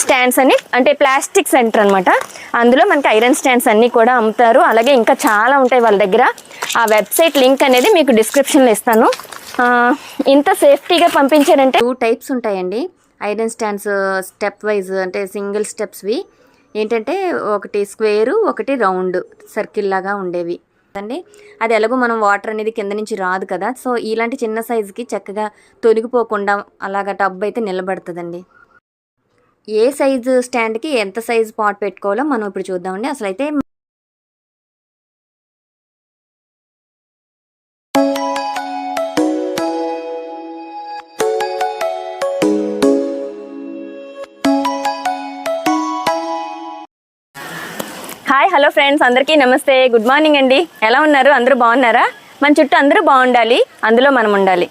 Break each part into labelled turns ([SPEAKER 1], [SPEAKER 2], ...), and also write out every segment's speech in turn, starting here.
[SPEAKER 1] Stands అని అంటే plastic centre అనమాట. అందులో మనకి ఐరన్ స్టాండ్స్ అన్నీ కూడా అమ్ముతారు. అలాగే ఇంకా చాలా ఉంటాయి వాళ్ళ దగ్గర. ఆ వెబ్సైట్ లింక్ అనేది మీకు డిస్క్రిప్షన్లో ఇస్తాను. ఇంత సేఫ్టీగా పంపించారంటే 2 టైప్స్ ఉంటాయండి ఐరన్ స్టాండ్స్. స్టెప్ వైజ్ అంటే సింగిల్ స్టెప్స్వి ఏంటంటే ఒకటి స్క్వేరు ఒకటి రౌండ్ సర్కిల్ లాగా ఉండేవి అండి. అది ఎలాగో మనం వాటర్ అనేది కింద నుంచి రాదు కదా, సో ఇలాంటి చిన్న సైజుకి చక్కగా తొలగిపోకుండా అలాగ టబ్ అయితే నిలబడుతుందండి. ఏ సైజు స్టాండ్కి ఎంత సైజు పాట్ పెట్టుకోవాలో మనం ఇప్పుడు చూద్దామండి. అసలు అయితే హాయ్ హలో ఫ్రెండ్స్, అందరికీ నమస్తే, గుడ్ మార్నింగ్ అండి. ఎలా ఉన్నారు? అందరూ బాగున్నారా? మన చుట్టూ అందరూ బాగుండాలి, అందులో మనం ఉండాలి.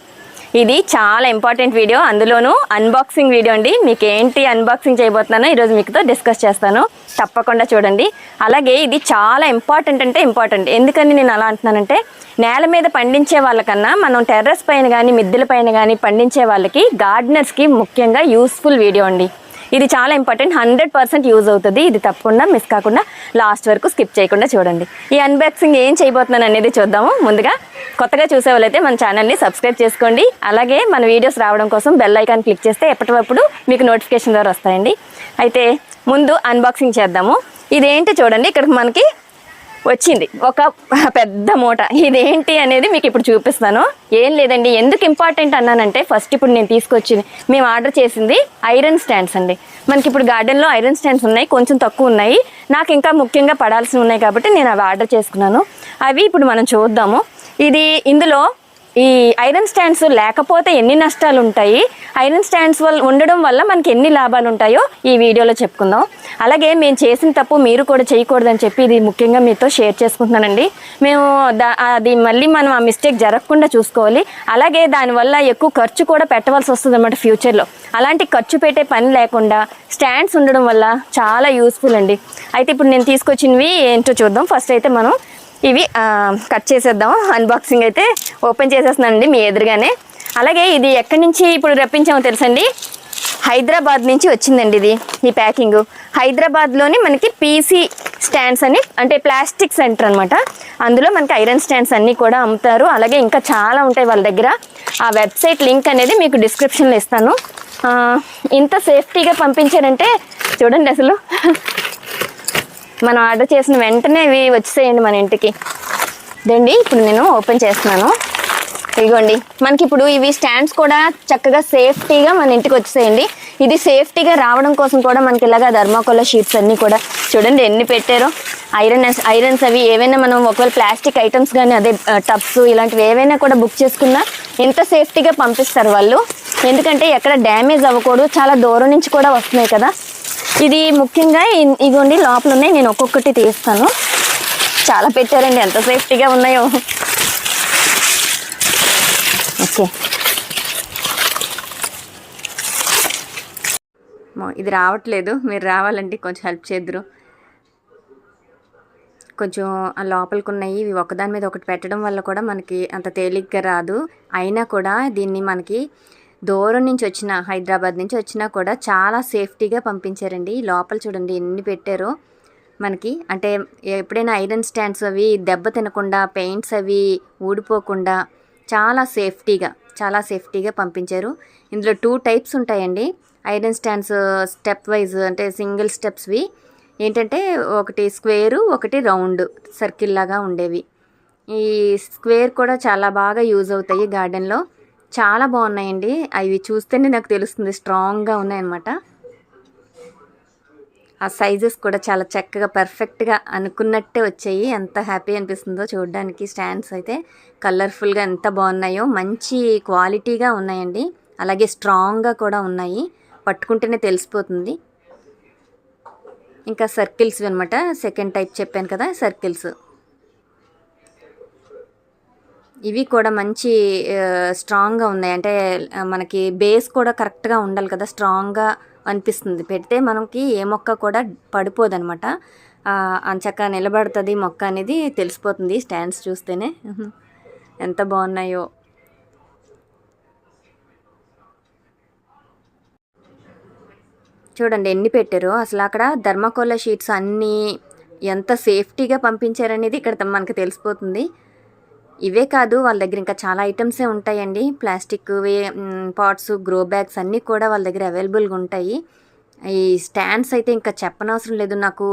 [SPEAKER 1] ఇది చాలా ఇంపార్టెంట్ వీడియో, అందులోనూ అన్బాక్సింగ్ వీడియో అండి. మీకు ఏంటి అన్బాక్సింగ్ చేయబోతున్నానో ఈరోజు మీతో డిస్కస్ చేస్తాను, తప్పకుండా చూడండి. అలాగే ఇది చాలా ఇంపార్టెంట్ అంటే ఇంపార్టెంట్. ఎందుకని నేను అలా అంటున్నానంటే, నేల మీద పండించే వాళ్ళకన్నా మనం టెర్రస్ పైన కానీ మిద్దెల పైన కానీ పండించే వాళ్ళకి, గార్డెనర్స్కి ముఖ్యంగా యూస్ఫుల్ వీడియో అండి. ఇది చాలా ఇంపార్టెంట్, 100% యూజ్ అవుతుంది. ఇది తప్పకుండా మిస్ కాకుండా లాస్ట్ వరకు స్కిప్ చేయకుండా చూడండి. ఈ అన్బాక్సింగ్ ఏం చేయబోతున్నాను అనేది చూద్దాము. ముందుగా కొత్తగా చూసే వాళ్ళైతే మన ఛానల్ని సబ్స్క్రైబ్ చేసుకోండి. అలాగే మన వీడియోస్ రావడం కోసం బెల్ ఐకాన్ క్లిక్ చేస్తే ఎప్పటికప్పుడు మీకు నోటిఫికేషన్ ద్వారా వస్తాయండి. అయితే ముందు అన్బాక్సింగ్ చేద్దాము. ఇదేంటి చూడండి, ఇక్కడికి మనకి వచ్చింది ఒక పెద్ద మూట. ఇదేంటి అనేది మీకు ఇప్పుడు చూపిస్తాను. ఏం లేదండి, ఎందుకు ఇంపార్టెంట్ అన్నానంటే, ఫస్ట్ ఇప్పుడు నేను తీసుకొచ్చింది, మేము ఆర్డర్ చేసింది ఐరన్ స్టాండ్స్ అండి. మనకి ఇప్పుడు గార్డెన్లో ఐరన్ స్టాండ్స్ ఉన్నాయి, కొంచెం తక్కువ ఉన్నాయి. నాకు ఇంకా ముఖ్యంగా పడాల్సి ఉన్నాయి కాబట్టి నేను అవి ఆర్డర్ చేసుకున్నాను. అవి ఇప్పుడు మనం చూద్దాము. ఇందులో ఈ ఐరన్ స్టాండ్స్ లేకపోతే ఎన్ని నష్టాలు ఉంటాయి, ఐరన్ స్టాండ్స్ ఉండడం వల్ల మనకి ఎన్ని లాభాలు ఉంటాయో ఈ వీడియోలో చెప్పుకుందాం. అలాగే మేము చేసిన తప్పు మీరు కూడా చేయకూడదని చెప్పి ఇది ముఖ్యంగా మీతో షేర్ చేసుకుంటున్నానండి. మేము అది మళ్ళీ మనం ఆ మిస్టేక్ జరగకుండా చూసుకోవాలి. అలాగే దానివల్ల ఎక్కువ ఖర్చు కూడా పెట్టవలసి వస్తుంది అన్నమాట ఫ్యూచర్లో. అలాంటి ఖర్చు పెట్టే పని లేకుండా స్టాండ్స్ ఉండడం వల్ల చాలా యూస్ఫుల్ అండి. అయితే ఇప్పుడు నేను తీసుకొచ్చినవి ఏంటో చూద్దాం. ఫస్ట్ అయితే మనం ఇవి కట్ చేసేద్దాం. అన్బాక్సింగ్ అయితే ఓపెన్ చేసేస్తున్నానండి మీ ఎదురుగానే. అలాగే ఇది ఎక్కడి నుంచి ఇప్పుడు రప్పించామో తెలుసండి, హైదరాబాద్ నుంచి వచ్చిందండి ఈ ప్యాకింగ్. హైదరాబాద్లోని మనకి పీసీ స్టాండ్స్ అని అంటే ప్లాస్టిక్ సెంటర్ అనమాట. అందులో మనకి ఐరన్ స్టాండ్స్ అన్నీ కూడా అమ్ముతారు. అలాగే ఇంకా చాలా ఉంటాయి వాళ్ళ దగ్గర. ఆ వెబ్సైట్ లింక్ అనేది మీకు డిస్క్రిప్షన్లో ఇస్తాను. ఇంత సేఫ్టీగా పంపించారంటే చూడండి, అసలు మనం ఆర్డర్ చేసిన వెంటనే ఇవి వచ్చేసేయండి మన ఇంటికి. ఇదండి ఇప్పుడు నేను ఓపెన్ చేస్తున్నాను. ఇదిగోండి, మనకి ఇప్పుడు ఇవి స్టాండ్స్ కూడా చక్కగా సేఫ్టీగా మన ఇంటికి వచ్చేసేయండి. ఇది సేఫ్టీగా రావడం కోసం కూడా మనకి ఇలాగా థర్మాకోల్ షీట్స్ అన్నీ కూడా చూడండి ఎన్ని పెట్టారో. ఐరన్స్ అవి ఏవైనా మనం ఒకవేళ ప్లాస్టిక్ ఐటమ్స్ కానీ అదే టబ్స్ ఇలాంటివి ఏవైనా కూడా బుక్ చేసుకున్నా ఎంత సేఫ్టీగా పంపిస్తారు వాళ్ళు. ఎందుకంటే ఎక్కడ డ్యామేజ్ అవ్వకూడదు, చాలా దూరం నుంచి కూడా వస్తున్నాయి కదా. ఇది ముఖ్యంగా ఇగోండి లోపల ఉన్నాయి, నేను ఒక్కొక్కటి తీస్తాను. చాలా పెట్టారండి, ఎంత సేఫ్టీగా ఉన్నాయో. ఓకే, ఇది రావట్లేదు, మీరు రావాలండి, కొంచెం హెల్ప్ చేద్దరు. కొంచెం లోపలికి ఉన్నాయి, ఇవి ఒకదాని మీద ఒకటి పెట్టడం వల్ల కూడా మనకి అంత తేలిగ్గా రాదు. అయినా కూడా దీన్ని మనకి దూరం నుంచి వచ్చిన హైదరాబాద్ నుంచి వచ్చినా కూడా చాలా సేఫ్టీగా పంపించారండి. లోపల చూడండి ఎన్ని పెట్టారో మనకి. అంటే ఎప్పుడైనా ఐరన్ స్టాండ్స్ అవి దెబ్బ తినకుండా, పెయింట్స్ అవి ఊడిపోకుండా చాలా సేఫ్టీగా పంపించారు. ఇందులో 2 టైప్స్ ఉంటాయండి ఐరన్ స్టాండ్స్. స్టెప్ వైజ్ అంటే సింగిల్ స్టెప్స్వి ఏంటంటే ఒకటి స్క్వేరు ఒకటి రౌండ్ సర్కిల్ లాగా ఉండేవి. ఈ స్క్వేర్ కూడా చాలా బాగా యూజ్ అవుతాయి గార్డెన్లో. చాలా బాగున్నాయండి, అవి చూస్తేనే నాకు తెలుస్తుంది, స్ట్రాంగ్గా ఉన్నాయన్నమాట. ఆ సైజెస్ కూడా చాలా చక్కగా పర్ఫెక్ట్గా అనుకున్నట్టే వచ్చాయి. ఎంత హ్యాపీ అనిపిస్తుందో చూడడానికి. స్టాండ్స్ అయితే కలర్ఫుల్గా ఎంత బాగున్నాయో, మంచి క్వాలిటీగా ఉన్నాయండి. అలాగే స్ట్రాంగ్గా కూడా ఉన్నాయి, పట్టుకుంటేనే తెలిసిపోతుంది. ఇంకా సర్కిల్స్ అనమాట, సెకండ్ టైప్ చెప్పాను కదా, సర్కిల్స్. ఇవి కూడా మంచి స్ట్రాంగ్గా ఉన్నాయి. అంటే మనకి బేస్ కూడా కరెక్ట్గా ఉండాలి కదా, స్ట్రాంగ్గా అనిపిస్తుంది. పెడితే మనకి ఏ మొక్క కూడా పడిపోదు అనమాట, అంచక్క నిలబడుతుంది మొక్క అనేది తెలిసిపోతుంది స్టాండ్స్ చూస్తేనే. ఎంత బాగున్నాయో. చూడండి ఎన్ని పెట్టారో. అసలు అక్కడ థర్మాకోల్ షీట్స్ అన్నీ ఎంత సేఫ్టీగా పంపించారనేది ఇక్కడ మనకు తెలిసిపోతుంది. ఇవే కాదు, వాళ్ళ దగ్గర ఇంకా చాలా ఐటమ్సే ఉంటాయండి. ప్లాస్టిక్ పాట్స్, గ్రో బ్యాగ్స్ అన్నీ కూడా వాళ్ళ దగ్గర అవైలబుల్గా ఉంటాయి. ఈ స్టాండ్స్ అయితే ఇంకా చెప్పనవసరం లేదు. నాకు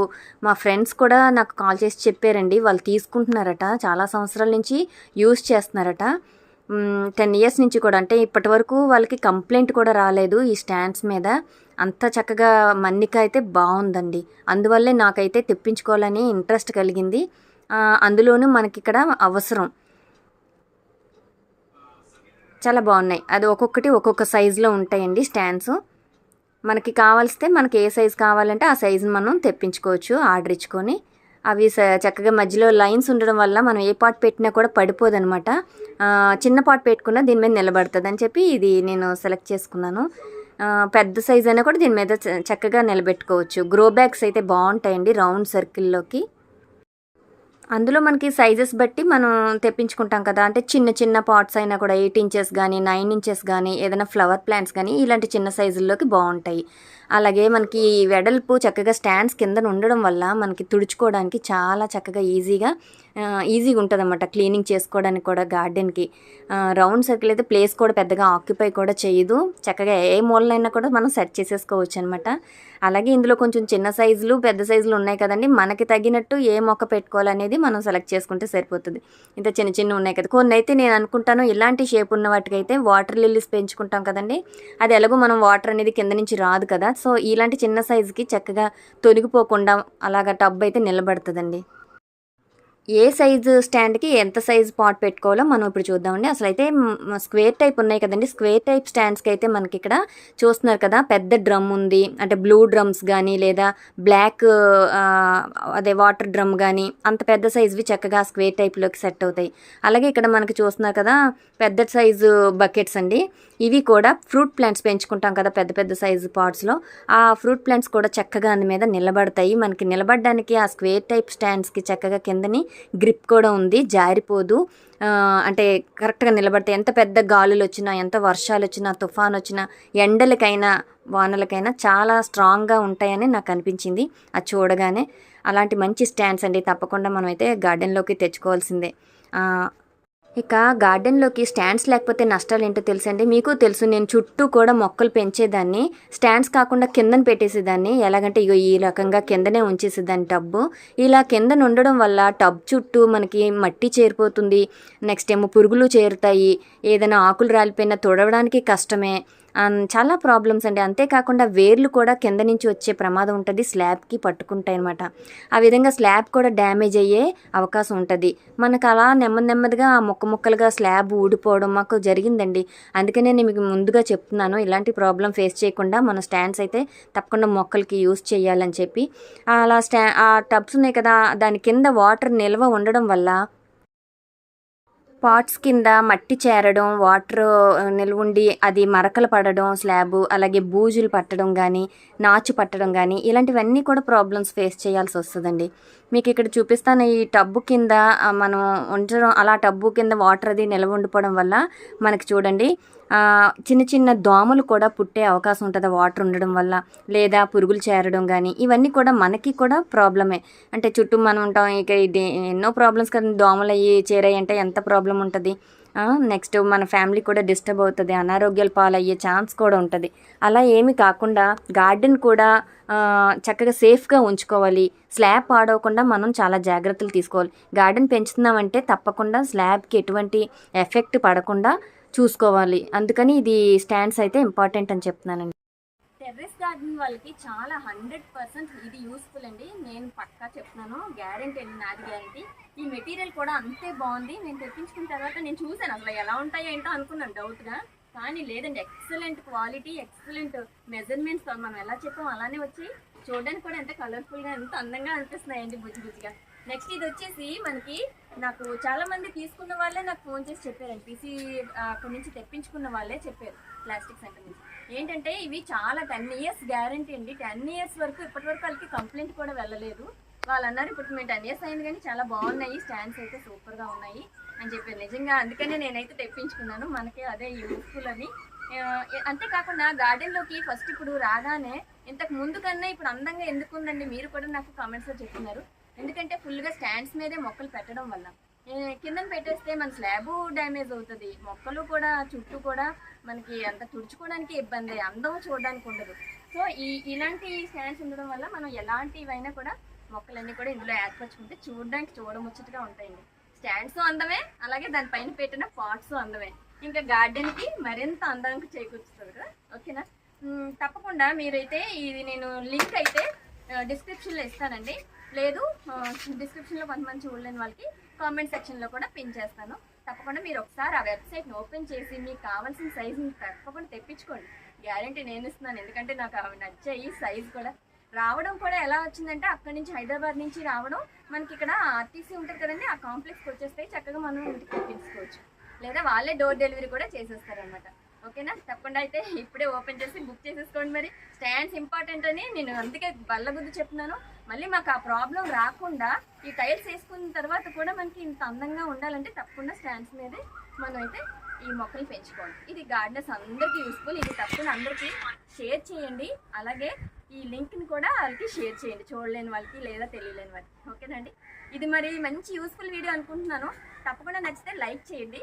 [SPEAKER 1] మా ఫ్రెండ్స్ కూడా నాకు కాల్ చేసి చెప్పారండి, వాళ్ళు తీసుకుంటున్నారట, చాలా సంవత్సరాల నుంచి యూజ్ చేస్తున్నారట. 10 years నుంచి కూడా. అంటే ఇప్పటి వరకు వాళ్ళకి కంప్లైంట్ కూడా రాలేదు ఈ స్టాండ్స్ మీద. అంత చక్కగా మన్నిక అయితే బాగుందండి. అందువల్లే నాకైతే తెప్పించుకోవాలని ఇంట్రెస్ట్ కలిగింది. అందులోనూ మనకి ఇక్కడ అవసరం. చాలా బాగున్నాయి. అది ఒక్కొక్కటి ఒక్కొక్క సైజులో ఉంటాయండి స్టాండ్స్. మనకి కావాల్స్తే మనకి ఏ సైజు కావాలంటే ఆ సైజుని మనం తెప్పించుకోవచ్చు ఆర్డర్ ఇచ్చుకొని. అవి చక్కగా మధ్యలో లైన్స్ ఉండడం వల్ల మనం ఏ పాట్ పెట్టినా కూడా పడిపోదనమాట. చిన్న పాట్ పెట్టుకున్నా దీని మీద నిలబడుతుంది అని చెప్పి ఇది నేను సెలెక్ట్ చేసుకున్నాను. పెద్ద సైజ్ అయినా కూడా దీని మీద చక్కగా నిలబెట్టుకోవచ్చు. గ్రో బ్యాగ్స్ అయితే బాగుంటాయండి రౌండ్ సర్కిల్లోకి. అందులో మనకి సైజెస్ బట్టి మనం తెప్పించుకుంటాం కదా. అంటే చిన్న చిన్న పాట్స్ అయినా కూడా 8 inches కానీ 9 inches కానీ ఏదైనా ఫ్లవర్ ప్లాంట్స్ కానీ ఇలాంటి చిన్న సైజుల్లోకి బాగుంటాయి. అలాగే మనకి వెడల్పు చక్కగా స్టాండ్స్ కింద ఉండడం వల్ల మనకి తుడుచుకోవడానికి చాలా చక్కగా ఈజీగా ఉంటుంది అన్నమాట. క్లీనింగ్ చేసుకోవడానికి కూడా గార్డెన్కి. రౌండ్ సర్కిల్ అయితే ప్లేస్ కూడా పెద్దగా ఆక్యుపై కూడా చేయదు. చక్కగా ఏ మూలనైనా కూడా మనం సెట్ చేసేసుకోవచ్చు అనమాట. అలాగే ఇందులో కొంచెం చిన్న సైజులు పెద్ద సైజులు ఉన్నాయి కదండి. మనకి తగినట్టు ఏ మొక్క పెట్టుకోవాలనేది మనం సెలెక్ట్ చేసుకుంటే సరిపోతుంది. ఇంత చిన్న చిన్న ఉన్నాయి కదా. కొన్ని అయితే నేను అనుకుంటాను ఇలాంటి షేప్ ఉన్న వాటికైతే వాటర్ లిల్లీస్ పెంచుకుంటాం కదండి, అది ఎలాగో మనం వాటర్ అనేది కింద నుంచి రాదు కదా. సో ఇలాంటి చిన్న సైజుకి చక్కగా తొలగిపోకుండా అలాగ టబ్ అయితే నిలబడుతుందండి. ఏ సైజు స్టాండ్కి ఎంత సైజు పాట్ పెట్టుకోవాలో మనం ఇప్పుడు చూద్దామండి. అసలు అయితే స్క్వేర్ టైప్ ఉన్నాయి కదండి. స్క్వేర్ టైప్ స్టాండ్స్కి అయితే మనకి ఇక్కడ చూస్తున్నారు కదా, పెద్ద డ్రమ్ ఉంది. అంటే బ్లూ డ్రమ్స్ కానీ లేదా బ్లాక్ అదే వాటర్ డ్రమ్ కానీ అంత పెద్ద సైజువి చక్కగా స్క్వేర్ టైప్లోకి సెట్ అవుతాయి. అలాగే ఇక్కడ మనకి చూస్తున్నారు కదా పెద్ద సైజు బకెట్స్ అండి. ఇవి కూడా ఫ్రూట్ ప్లాంట్స్ పెంచుకుంటాం కదా పెద్ద పెద్ద సైజు పాట్స్లో. ఆ ఫ్రూట్ ప్లాంట్స్ కూడా చక్కగా అందు మీద నిలబడతాయి. మనకి నిలబడడానికి ఆ స్క్వేర్ టైప్ స్టాండ్స్కి చక్కగా కిందని గ్రిప్ కూడా ఉంది, జారిపోదు. అంటే కరెక్ట్గా నిలబడతాయి. ఎంత పెద్ద గాలులు వచ్చినా, ఎంత వర్షాలు వచ్చినా, తుఫాన్ వచ్చినా, ఎండలకైనా వానలకైనా చాలా స్ట్రాంగ్గా ఉంటాయని నాకు అనిపించింది అది చూడగానే. అలాంటి మంచి స్టాండ్స్ అండి తప్పకుండా మనమైతే గార్డెన్లోకి తెచ్చుకోవాల్సిందే. ఇక గార్డెన్లోకి స్టాండ్స్ లేకపోతే నష్టాలు ఏంటో తెలుసండి. మీకు తెలుసు, నేను చుట్టూ కూడా మొక్కలు పెంచేదాన్ని. స్టాండ్స్ కాకుండా కిందన పెట్టేసేదాన్ని. ఎలాగంటే ఇగో ఈ రకంగా కిందనే ఉంచేసేదాన్ని టబ్బు. ఇలా కిందన ఉండడం వల్ల టబ్ చుట్టూ మనకి మట్టి చేరిపోతుంది. నెక్స్ట్ ఏమో పురుగులు చేరుతాయి. ఏదైనా ఆకులు రాలిపోయినా తుడవడానికి కష్టమే. చాలా ప్రాబ్లమ్స్ అండి. అంతేకాకుండా వేర్లు కూడా కింద నుంచి వచ్చే ప్రమాదం ఉంటుంది, స్లాబ్కి పట్టుకుంటాయి అనమాట. ఆ విధంగా స్లాబ్ కూడా డ్యామేజ్ అయ్యే అవకాశం ఉంటుంది. మనకు అలా నెమ్మదిగా ముక్కలుగా స్లాబ్ ఊడిపోవడం మాకు జరిగిందండి. అందుకనే నేను మీకు ముందుగా చెప్తున్నాను, ఇలాంటి ప్రాబ్లం ఫేస్ చేయకుండా మన స్టాండ్స్ అయితే తప్పకుండా మొక్కలకి యూజ్ చేయాలని చెప్పి. అలా ఆ టబ్స్ ఉన్నాయి కదా, దాని కింద వాటర్ నిల్వ ఉండడం వల్ల పాట్స్ కింద మట్టి చేరడం, వాటర్ నిల్వుండి అది మరకలు పడడం స్లాబు, అలాగే బూజులు పట్టడం కానీ నాచు పట్టడం కానీ ఇలాంటివన్నీ కూడా ప్రాబ్లమ్స్ ఫేస్ చేయాల్సి వస్తుందండి. మీకు ఇక్కడ చూపిస్తాను. ఈ టబ్బు కింద మనం ఉంచడం, అలా టబ్బు కింద వాటర్ అది నిల్వ ఉండిపోవడం వల్ల మనకి చూడండి చిన్న చిన్న దోమలు కూడా పుట్టే అవకాశం ఉంటుంది వాటర్ ఉండడం వల్ల, లేదా పురుగులు చేరడం కానీ ఇవన్నీ కూడా మనకి కూడా ప్రాబ్లమే. అంటే చుట్టూ మనం ఉంటాం, ఇక ఇది ఎన్నో ప్రాబ్లమ్స్ కదా. దోమలు అయ్యి చేరాయి అంటే ఎంత ప్రాబ్లం ఉంటుంది. నెక్స్ట్ మన ఫ్యామిలీ కూడా డిస్టర్బ్ అవుతుంది, అనారోగ్యాలు పాలయ్యే ఛాన్స్ కూడా ఉంటుంది. అలా ఏమి కాకుండా గార్డెన్ కూడా చక్కగా సేఫ్గా ఉంచుకోవాలి. స్లాబ్ పాడవకుండా మనం చాలా జాగ్రత్తలు తీసుకోవాలి. గార్డెన్ పెంచుతున్నామంటే తప్పకుండా స్లాబ్కి ఎటువంటి ఎఫెక్ట్ పడకుండా చూసుకోవాలి. అందుకని ఇది స్టాండ్స్ అయితే ఇంపార్టెంట్ అని చెప్తున్నానండి. టెర్రస్ గార్డెన్ వాళ్ళకి చాలా 100% ఇది యూస్ఫుల్ అండి. నేను పక్కా చెప్తున్నాను, గ్యారెంటీ అండి, నాది గ్యారెంటీ. ఈ మెటీరియల్ కూడా అంతే బాగుంది. నేను తెప్పించుకున్న తర్వాత నేను చూసాను అసలు ఎలా ఉంటాయో ఏంటో అనుకున్నాను డౌట్గా, కానీ లేదండి, ఎక్సలెంట్ క్వాలిటీ, ఎక్సలెంట్ మెజర్మెంట్స్ మనం ఎలా చెప్పాం అలానే వచ్చి చూడడానికి కూడా ఎంత కలర్ఫుల్గా ఎంత అందంగా అనిపిస్తున్నాయండి బుజ్జిగా. నెక్స్ట్ ఇది వచ్చేసి మనకి నాకు చాలా మంది తీసుకున్న వాళ్ళే నాకు ఫోన్ చేసి చెప్పారండి. పీసీ అక్కడి నుంచి తెప్పించుకున్న వాళ్ళే చెప్పారు ప్లాస్టిక్ సెంటర్ నుంచి. ఏంటంటే ఇవి చాలా 10 years గ్యారంటీ అండి. 10 years వరకు ఇప్పటి వరకు వాళ్ళకి కంప్లైంట్ కూడా వెళ్ళలేదు. వాళ్ళు అన్నారు ఇప్పుడు మేము 10 years అయింది కానీ చాలా బాగున్నాయి, స్టాండ్స్ అయితే సూపర్గా ఉన్నాయి అని చెప్పారు. నిజంగా అందుకనే నేనైతే తెప్పించుకున్నాను, మనకి అదే యూస్ఫుల్ అని. అంతేకాకుండా గార్డెన్లోకి ఫస్ట్ ఇప్పుడు రాగానే ఇంతకు ముందు కన్నా ఇప్పుడు అందంగా ఎందుకు ఉందండి మీరు కూడా నాకు కామెంట్స్లో చెప్తున్నారు. ఎందుకంటే ఫుల్గా స్టాండ్స్ మీదే మొక్కలు పెట్టడం వల్ల కిందన పెట్టేస్తే మన స్లాబ్ డ్యామేజ్ అవుతుంది, మొక్కలు కూడా చుట్టూ కూడా మనకి అంత తుడుచుకోవడానికి ఇబ్బంది, అందం చూడడానికి ఉండదు. సో ఇలాంటి స్టాండ్స్ ఉండడం వల్ల మనం ఎలాంటివైనా కూడా మొక్కలన్నీ కూడా ఇందులో ఏర్పరచుకుంటే చూడడానికి చూడముచ్చటగా ఉంటాయండి. స్టాండ్స్ అందమే, అలాగే దానిపైన పెట్టిన పాట్స్ అందమే, ఇంకా గార్డెన్కి మరింత అందానికి చేకూర్చుతుంది కదా. ఓకేనా, తప్పకుండా మీరైతే ఇది నేను లింక్ అయితే డిస్క్రిప్షన్లో ఇస్తానండి. లేదు డిస్క్రిప్షన్లో కొంతమంది చూడలేని వాళ్ళకి కామెంట్ సెక్షన్లో కూడా పిన్ చేస్తాను. తప్పకుండా మీరు ఒకసారి ఆ వెబ్సైట్ని ఓపెన్ చేసి మీకు కావాల్సిన సైజుని తప్పకుండా తెప్పించుకోండి. గ్యారంటీ నేను ఇస్తున్నాను, ఎందుకంటే నాకు అవి నచ్చాయి. సైజు కూడా రావడం కూడా ఎలా వచ్చిందంటే అక్కడి నుంచి హైదరాబాద్ నుంచి రావడం, మనకి ఇక్కడ ఆర్టీసీ ఉంటుంది కదండి, ఆ కాంప్లెక్స్కి వచ్చేస్తాయి. చక్కగా మనం ఇంటికి తెప్పించుకోవచ్చు, లేదా వాళ్ళే డోర్ డెలివరీ కూడా చేసేస్తారనమాట. ఓకేనా, తప్పకుండా అయితే ఇప్పుడే ఓపెన్ చేసి బుక్ చేసేసుకోండి. మరి స్టాండ్స్ ఇంపార్టెంట్ అని నేను అందుకే బల్లగుద్దు చెప్తున్నాను. మళ్ళీ మాకు ఆ ప్రాబ్లం రాకుండా ఈ టైల్స్ వేసుకున్న తర్వాత కూడా మనకి ఇంత అందంగా ఉండాలంటే తప్పకుండా స్టాండ్స్ మీదే మనం అయితే ఈ మొక్కలు పెంచుకోండి. ఇది గార్డెనర్స్ అందరికీ యూస్ఫుల్. ఇది తప్పకుండా అందరికీ షేర్ చేయండి. అలాగే ఈ లింక్ని కూడా వాళ్ళకి షేర్ చేయండి, చూడలేని వాళ్ళకి లేదా తెలియలేని వాళ్ళకి. ఓకేనండి, ఇది మరి మంచి యూస్ఫుల్ వీడియో అనుకుంటున్నాను. తప్పకుండా నచ్చితే లైక్ చేయండి.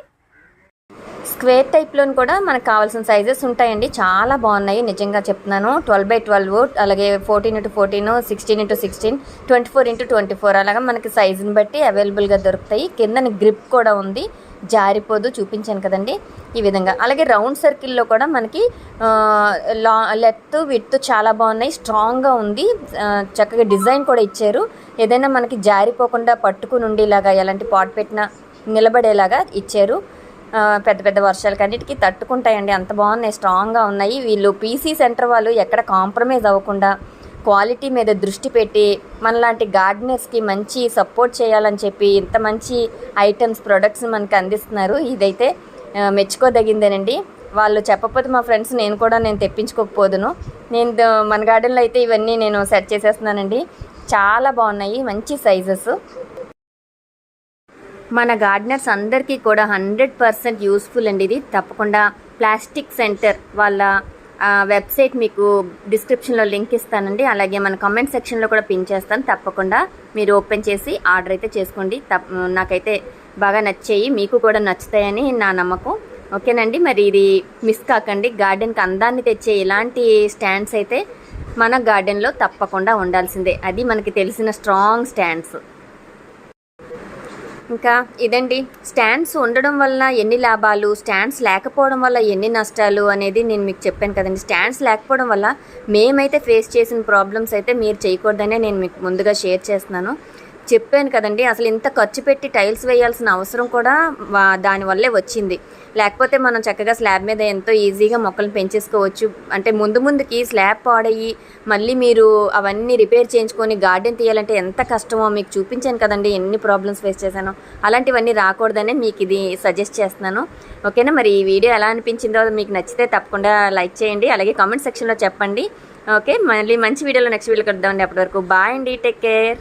[SPEAKER 1] స్క్వేర్ టైప్లోని కూడా మనకు కావాల్సిన సైజెస్ ఉంటాయండి, చాలా బాగున్నాయి నిజంగా చెప్తున్నాను. 12x12, అలాగే 14x14, 16x16, 24x24 అలాగా మనకి సైజుని బట్టి అవైలబుల్గా దొరుకుతాయి. కింద గ్రిప్ కూడా ఉంది, జారిపోదు, చూపించాను కదండి ఈ విధంగా. అలాగే రౌండ్ సర్కిల్లో కూడా మనకి లెంత్ విడ్త్ చాలా బాగున్నాయి, స్ట్రాంగ్గా ఉంది, చక్కగా డిజైన్ కూడా ఇచ్చారు. ఏదైనా మనకి జారిపోకుండా పట్టుకుని ఉండేలాగా ఎలాంటి పాట్ పెట్టినా నిలబడేలాగా ఇచ్చారు. పెద్ద పెద్ద వర్షాలకి అన్నిటికీ తట్టుకుంటాయండి, అంత బాగున్నాయి, స్ట్రాంగ్గా ఉన్నాయి. వీళ్ళు పీసీ సెంటర్ వాళ్ళు ఎక్కడ కాంప్రమైజ్ అవ్వకుండా క్వాలిటీ మీద దృష్టి పెట్టి మనలాంటి గార్డెనర్స్కి మంచి సపోర్ట్ చేయాలని చెప్పి ఇంత మంచి ఐటమ్స్ ప్రొడక్ట్స్ మనకి అందిస్తున్నారు. ఇదైతే మెచ్చుకోదగిందేనండి. వాళ్ళు చెప్పకపోతే మా ఫ్రెండ్స్ నేను తెప్పించుకోకపోదును. మన గార్డెన్లో అయితే ఇవన్నీ నేను సెట్ చేసేస్తున్నానండి. చాలా బాగున్నాయి, మంచి సైజెస్. మన గార్డెనర్స్ అందరికీ కూడా 100% యూస్ఫుల్ అండి ఇది. తప్పకుండా ప్లాస్టిక్ సెంటర్ వాళ్ళ వెబ్సైట్ మీకు డిస్క్రిప్షన్లో లింక్ ఇస్తానండి, అలాగే మన కామెంట్ సెక్షన్లో కూడా పిన్ చేస్తాను. తప్పకుండా మీరు ఓపెన్ చేసి ఆర్డర్ అయితే చేసుకోండి. నాకైతే బాగా నచ్చాయి, మీకు కూడా నచ్చుతాయని నా నమ్మకం. ఓకేనండి, మరి ఇది మిస్ కాకండి. గార్డెన్కి అందాన్ని తెచ్చే ఇలాంటి స్టాండ్స్ అయితే మన గార్డెన్లో తప్పకుండా ఉండాల్సిందే, అది మనకి తెలిసిన స్ట్రాంగ్ స్టాండ్స్. ఇంకా ఇదండి, స్టాండ్స్ ఉండడం వల్ల ఎన్ని లాభాలు, స్టాండ్స్ లేకపోవడం వల్ల ఎన్ని నష్టాలు అనేది నేను మీకు చెప్పాను కదండి. స్టాండ్స్ లేకపోవడం వల్ల మేమైతే ఫేస్ చేసిన ప్రాబ్లమ్స్ అయితే మీరు చేయకూడదనే నేను మీకు ముందుగా షేర్ చేస్తున్నాను. చెప్పాను కదండి, అసలు ఇంత ఖర్చు పెట్టి టైల్స్ వేయాల్సిన అవసరం కూడా దానివల్లే వచ్చింది. లేకపోతే మనం చక్కగా స్లాబ్ మీద ఎంతో ఈజీగా మొక్కలు పెంచేసుకోవచ్చు. అంటే ముందుకి స్లాబ్ పాడయ్యి మళ్ళీ మీరు అవన్నీ రిపేర్ చేయించుకొని గార్డెన్ తీయాలంటే ఎంత కష్టమో మీకు చూపించాను కదండి, ఎన్ని ప్రాబ్లమ్స్ ఫేస్ చేశానో. అలాంటివన్నీ రాకూడదనే మీకు ఇది సజెస్ట్ చేస్తున్నాను. ఓకేనా, మరి ఈ వీడియో ఎలా అనిపించిందో మీకు నచ్చితే తప్పకుండా లైక్ చేయండి, అలాగే కామెంట్ సెక్షన్లో చెప్పండి. ఓకే, మళ్ళీ మంచి వీడియోలో నెక్స్ట్ వీడియో కలుద్దామండి. అప్పటి వరకు బాయ్ అండి, టేక్ కేర్.